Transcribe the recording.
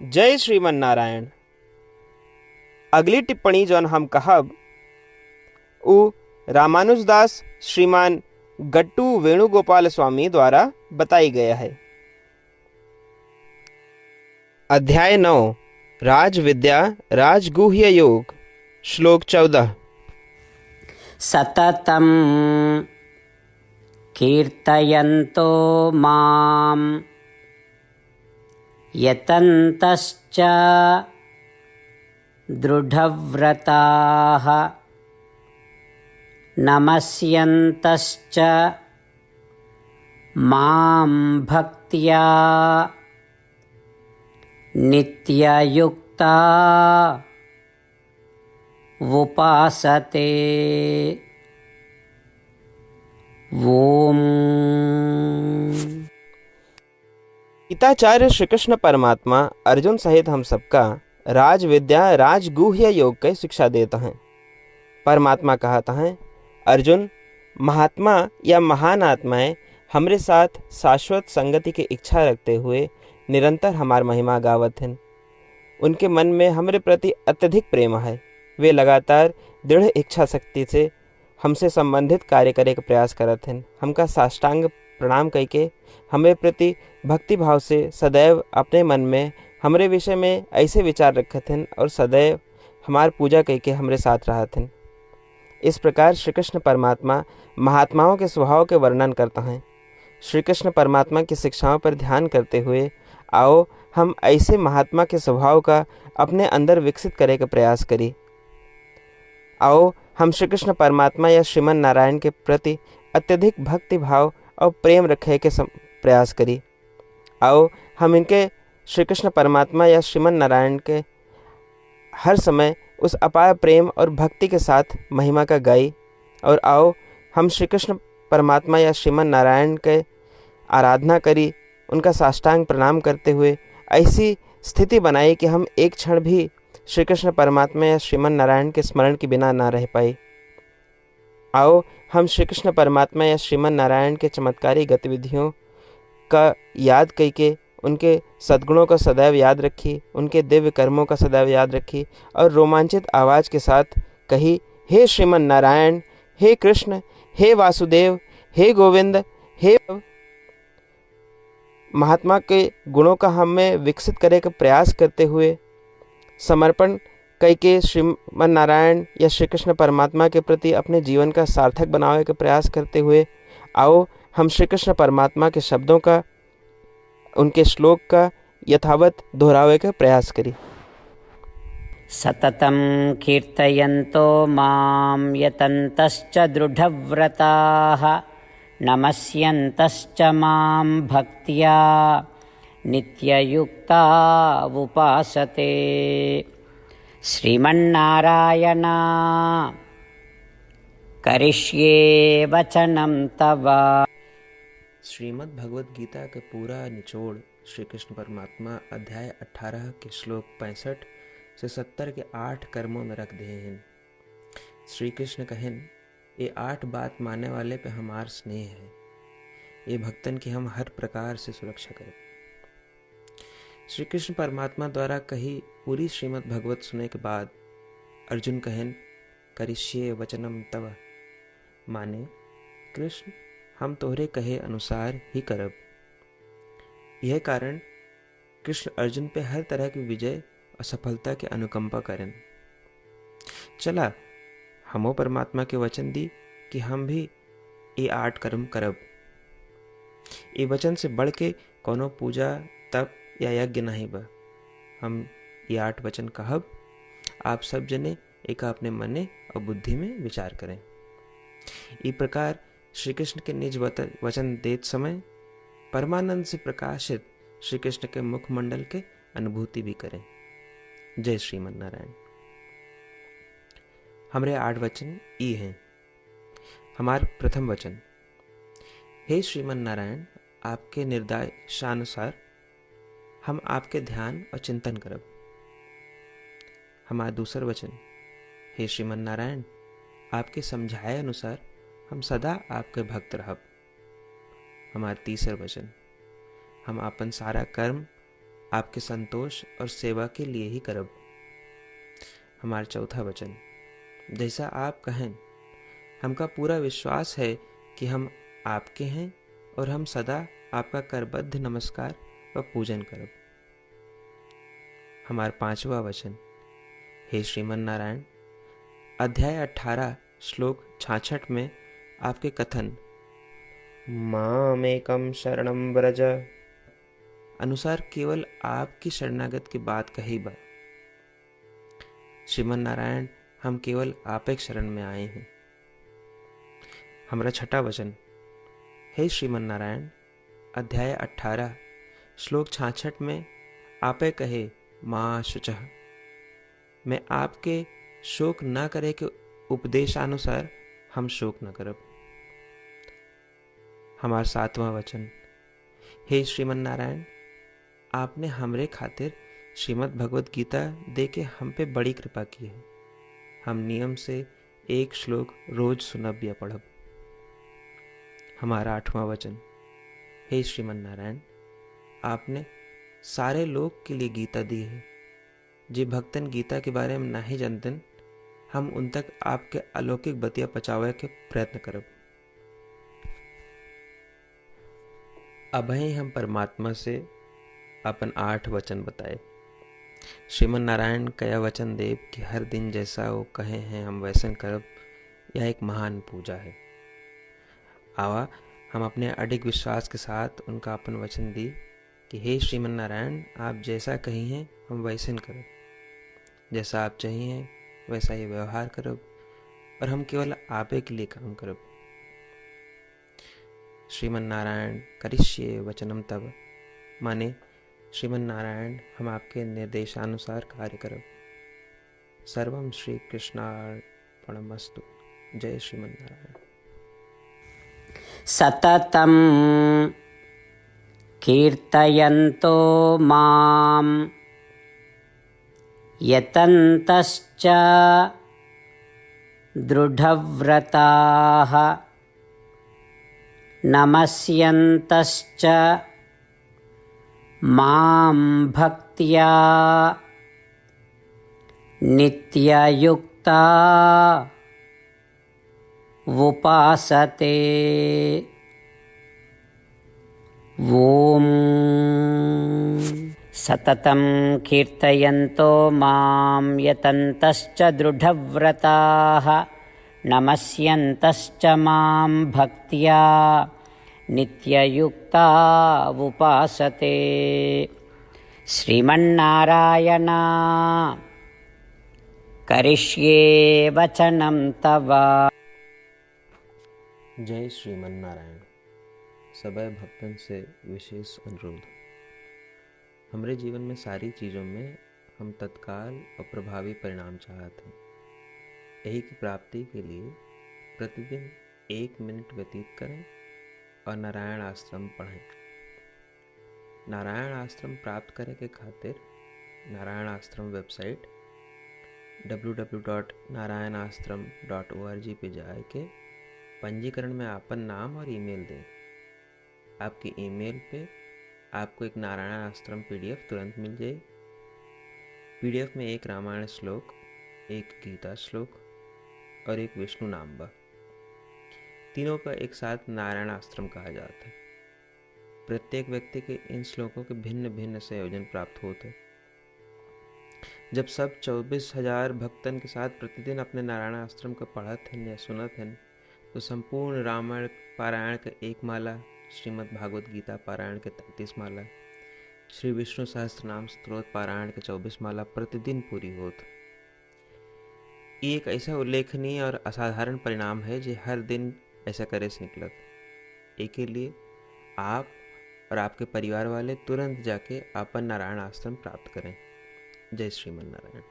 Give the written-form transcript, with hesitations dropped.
जय श्रीमन नारायण। अगली टिप्पणी जौन हम कहब उ रामानुजदास श्रीमान गट्टू वेणुगोपाल स्वामी द्वारा बताई गया है। अध्याय 9 राज विद्या राजगुह्य योग श्लोक 14। सततं कीर्तयन्तो मां यतन्तश्च दृढव्रताः नमस्यन्तश्च मां भक्त्या नित्ययुक्ता उपासते। ओम। गीताचार्य श्री कृष्ण परमात्मा अर्जुन सहित हम सबका राज विद्या राजगुह्य योग की शिक्षा देता है। परमात्मा कहता है, अर्जुन, महात्मा या महान आत्माएं हमरे साथ शाश्वत संगति की इच्छा रखते हुए निरंतर हमार महिमा गावत हैं। उनके मन में हमरे प्रति अत्यधिक प्रेम है। वे लगातार दृढ़ इच्छा शक्ति से हमसे संबंधित कार्य करे का प्रयास करत हैं। हमका साष्टांग प्रणाम करके हमें प्रति भक्ति भाव से सदैव अपने मन में हमरे विषय में ऐसे विचार रखत हैं और सदैव हमार पूजा करके हमरे साथ रहत हैं। इस प्रकार श्री कृष्ण परमात्मा महात्माओं के स्वभाव के वर्णन करता है। श्री कृष्ण परमात्मा की शिक्षाओं पर ध्यान करते हुए आओ हम ऐसे महात्मा के स्वभाव का अपने अंदर विकसित करे का प्रयास करें। आओ हम श्री कृष्ण परमात्मा या श्रीमन नारायण के प्रति अत्यधिक भक्ति भाव और प्रेम रखे के प्रयास करें। आओ हम इनके श्री कृष्ण परमात्मा या श्रीमन नारायण के हर समय उस अपार प्रेम और भक्ति के साथ महिमा का गाई। और आओ हम श्री कृष्ण परमात्मा या श्रीमन नारायण के आराधना करी, उनका साष्टांग प्रणाम करते हुए ऐसी स्थिति बनाई कि हम एक क्षण भी श्री कृष्ण परमात्मा या श्रीमन नारायण के स्मरण के बिना ना रह पाए। आओ हम श्री कृष्ण परमात्मा या श्रीमन नारायण के चमत्कारी गतिविधियों का याद करके उनके सद्गुणों का सदैव याद रखी, उनके दिव्य कर्मों का सदैव याद रखी और रोमांचित आवाज़ के साथ कही, हे श्रीमन नारायण, हे कृष्ण, हे वासुदेव, हे गोविंद, हे महात्मा के गुणों का हमें विकसित करे का प्रयास करते हुए समर्पण करके श्रीमन नारायण या श्री कृष्ण परमात्मा के प्रति अपने जीवन का सार्थक बनाने का प्रयास करते हुए आओ हम श्री कृष्ण परमात्मा के शब्दों का, उनके श्लोक का यथावत दोहरावे का प्रयास करें। सततं कीर्तयन्तो मां यतन्तश्च दृढव्रताः नमस्यन्तश्च मां भक्त्या नित्ययुक्ता उपासते। श्रीमन्नारायण करिष्ये वचनं तव। श्रीमद् भगवद गीता का पूरा निचोड़ श्री कृष्ण परमात्मा अध्याय 18 के श्लोक 65 से 70 के 8 कर्मों में रख दिए हैं। श्री कृष्ण कहें, ये 8 बात मानने वाले पे हमार स्नेह है। ये भक्तन की हम हर प्रकार से सुरक्षा करें। श्री कृष्ण परमात्मा द्वारा कही पूरी श्रीमद् भगवत सुनने के बाद अर्जुन कहें, करिष्ये वचनम तव, माने कृष्ण हम तोहरे कहे अनुसार ही करब। यह कारण कृष्ण अर्जुन पे हर तरह की विजय और सफलता के अनुकंपा करें। चला हमो परमात्मा के वचन दी कि हम भी ये 8 कर्म करब। ये वचन से बढ़ के कोनो पूजा तप या यज्ञ नहीं बा। हम ये 8 वचन कहब, आप सब जने एक अपने मने और बुद्धि में विचार करें। इस प्रकार श्री कृष्ण के निज वचन देत समय परमानंद से प्रकाशित श्री कृष्ण के मुखमंडल के अनुभूति भी करें। जय श्रीमन नारायण। हमारे 8 वचन ई हैं। हमार प्रथम वचन, हे श्रीमन नारायण, आपके निर्देशानुसार हम आपके ध्यान और चिंतन करब। हमारा दूसर वचन, हे श्रीमन नारायण, आपके समझाए अनुसार हम सदा आपके भक्त रहब। हमारा तीसर वचन, हम अपन सारा कर्म आपके संतोष और सेवा के लिए ही करब। हमारा चौथा वचन, जैसा आप कहें, हमका पूरा विश्वास है कि हम आपके हैं और हम सदा आपका करबद्ध नमस्कार व पूजन करब। हमारा पांचवा वचन, हे श्रीमन नारायण, अध्याय 18 श्लोक 66 में आपके कथन मामेकम शरणम व्रज अनुसार केवल आपकी शरणागत की बात कही बा। श्रीमन नारायण, हम केवल आप एक शरण में आए हैं। हमारा छठा वचन, हे श्रीमन नारायण, अध्याय 18 श्लोक 66 में आपे कहे माँ शुचः, मैं आपके शोक न करे के उपदेशानुसार हम शोक न करब। हमारा सातवां वचन, हे श्रीमन नारायण, आपने हमरे खातिर श्रीमद् भगवत गीता दे के हम पे बड़ी कृपा की है। हम नियम से एक श्लोक रोज सुनब या पढ़ब। हमारा आठवां वचन, हे श्रीमन नारायण, आपने सारे लोग के लिए गीता दी है। जे भक्तन गीता के बारे में नहीं जानतन, हम उन तक आपके अलौकिक बतिया पहुंचावे के प्रयत्न करब। अबही हम परमात्मा से अपन 8 वचन बताए। श्रीमन नारायण कया वचन देव कि हर दिन जैसा वो कहे हैं हम वैसन करब, यह एक महान पूजा है। आवा हम अपने अडिग विश्वास के साथ उनका अपन वचन दी कि हे श्रीमन नारायण, आप जैसा कही हैं हम वैसन करब, जैसा आप चाहिए वैसा ही व्यवहार करब और हम केवल आपे के लिए काम करब। श्रीमन नारायण करिष्ये वचनम तब, माने श्रीमन नारायण हम आपके निर्देशानुसार कार्य करब। सर्वम श्री कृष्णार्पणमस्तु। जय श्रीमन नारायण। सततं कीर्तयन्तो मां यतन्तश्च दृढव्रताः नमस्यन्तश्च मां भक्त्या नित्ययुक्ता उपासते। ॐ सततं कीर्तयन्तो मां यतन्तश्च दृढव्रताः नमस्यन्तश्च मां भक्त्या नित्ययुक्ता उपासते। श्रीमन्नारायण करिष्ये वचनं तव। जय श्रीमन नारायण। सबै भक्तन से विशेष अनुरोध, हमारे जीवन में सारी चीज़ों में हम तत्काल और प्रभावी परिणाम चाहते हैं। यही की प्राप्ति के लिए प्रतिदिन 1 मिनट व्यतीत करें और नारायण आश्रम पढ़ें। नारायण आश्रम प्राप्त करे के खातिर नारायण आश्रम वेबसाइट www.narayanashram.org पे जाए के पंजीकरण में आपन नाम और ईमेल दें। आपके ईमेल पे आपको एक नारायण आश्रम पीडीएफ तुरंत मिल जाए। पीडीएफ में एक रामायण श्लोक, एक गीता श्लोक और एक विष्णु नाम बा। तीनों का एक साथ नारायण आश्रम कहा जाता है। प्रत्येक व्यक्ति के इन श्लोकों के भिन्न भिन्न संयोजन प्राप्त होते। जब सब 24,000 भक्तन के साथ प्रतिदिन अपने नारायण आश्रम को पढ़त हैं या सुनत हैं, तो संपूर्ण रामायण पारायण के 1 माला, श्रीमद् भागवत गीता पारायण के 33 माला, श्री विष्णु सहस्त्रनाम स्तोत्र पारायण के 24 माला प्रतिदिन पूरी होत। ये एक ऐसा उल्लेखनीय और असाधारण परिणाम है जो हर दिन ऐसा करे से निकलत। एक के लिए आप और आपके परिवार वाले तुरंत जाके अपन नारायण आश्रम प्राप्त करें। जय श्रीमन नारायण।